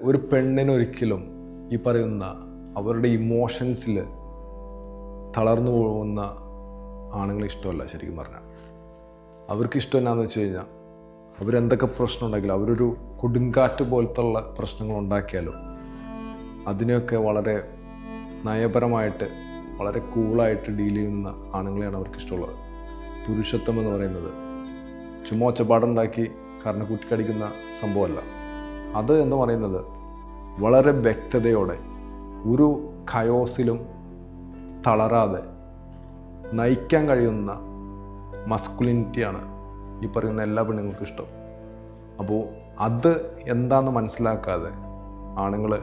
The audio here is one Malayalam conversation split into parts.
ഒരു പെണ്ണിനൊരിക്കലും ഈ പറയുന്ന അവരുടെ ഇമോഷൻസിൽ തളർന്നു പോകുന്ന ആണുങ്ങളെ ഇഷ്ടമല്ല. ശരിക്കും പറഞ്ഞാൽ അവർക്ക് ഇഷ്ടം എന്നാന്ന് വെച്ച് കഴിഞ്ഞാൽ അവരെന്തൊക്കെ പ്രശ്നം ഉണ്ടെങ്കിലും അവരൊരു കൊടുങ്കാറ്റ് പോലത്തുള്ള പ്രശ്നങ്ങൾ ഉണ്ടാക്കിയാലും അതിനെയൊക്കെ വളരെ നയപരമായിട്ട് വളരെ കൂളായിട്ട് ഡീൽ ചെയ്യുന്ന ആണുങ്ങളെയാണ് അവർക്ക് ഇഷ്ടമുള്ളത്. പുരുഷത്വം എന്ന് പറയുന്നത് ചുമ്മാ ഒച്ചപ്പാടുണ്ടാക്കി കാരണം കുറ്റിക്കടിക്കുന്ന സംഭവമല്ല. അത് എന്ന് പറയുന്നത് വളരെ വ്യക്തതയോടെ ഒരു കയോസിലും തളരാതെ നയിക്കാൻ കഴിയുന്ന മസ്കുലിനിറ്റിയാണ് ഈ പറയുന്ന എല്ലാ പെണ്ണുങ്ങൾക്കും ഇഷ്ടം. അപ്പോൾ അത് എന്താണെന്ന് മനസ്സിലാക്കാതെ ആണുങ്ങൾ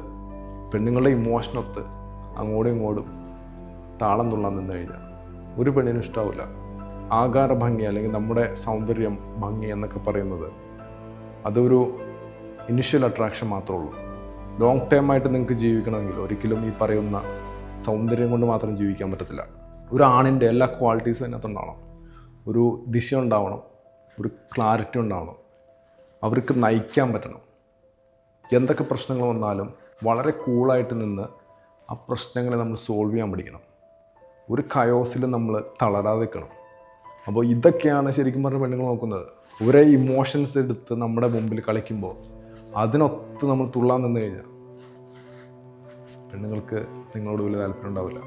പെണ്ണുങ്ങളുടെ ഇമോഷനൊത്ത് അങ്ങോട്ടും ഇങ്ങോട്ടും താളം തുള്ളാൻ നിന്ന് കഴിഞ്ഞാൽ ഒരു പെണ്ണിനും ഇഷ്ടാവില്ല. ആകാര ഭംഗി അല്ലെങ്കിൽ നമ്മുടെ സൗന്ദര്യം ഭംഗി എന്നൊക്കെ പറയുന്നത് അതൊരു ഇനിഷ്യൽ അട്രാക്ഷൻ മാത്രമേ ഉള്ളൂ. ലോങ് ടൈം ആയിട്ട് നിങ്ങൾക്ക് ജീവിക്കണമെങ്കിൽ ഒരിക്കലും ഈ പറയുന്ന സൗന്ദര്യം കൊണ്ട് മാത്രം ജീവിക്കാൻ പറ്റത്തില്ല. ഒരു ആണിൻ്റെ എല്ലാ ക്വാളിറ്റീസും അതിനകത്തുണ്ടാവണം. ഒരു ദിശ ഉണ്ടാവണം, ഒരു ക്ലാരിറ്റി ഉണ്ടാവണം, അവർക്ക് നയിക്കാൻ പറ്റണം. എന്തൊക്കെ പ്രശ്നങ്ങൾ വന്നാലും വളരെ കൂളായിട്ട് നിന്ന് ആ പ്രശ്നങ്ങളെ നമ്മൾ സോൾവ് ചെയ്യാൻ പഠിക്കണം. ഒരു കയോസിൽ നമ്മൾ തളരാതെ നിൽക്കണം. അപ്പോൾ ഇതൊക്കെയാണ് ശരിക്കും പറഞ്ഞ പെണ്ണുങ്ങൾ നോക്കുന്നത്. ഒരേ ഇമോഷൻസ് എടുത്ത് നമ്മുടെ മുമ്പിൽ കളിക്കുമ്പോൾ അതിനൊത്ത് നമ്മൾ തുള്ളാൻ നിന്ന് കഴിഞ്ഞാൽ പെണ്ണുങ്ങൾക്ക് നിങ്ങളോട് വലിയ താല്പര്യം ഉണ്ടാവില്ല.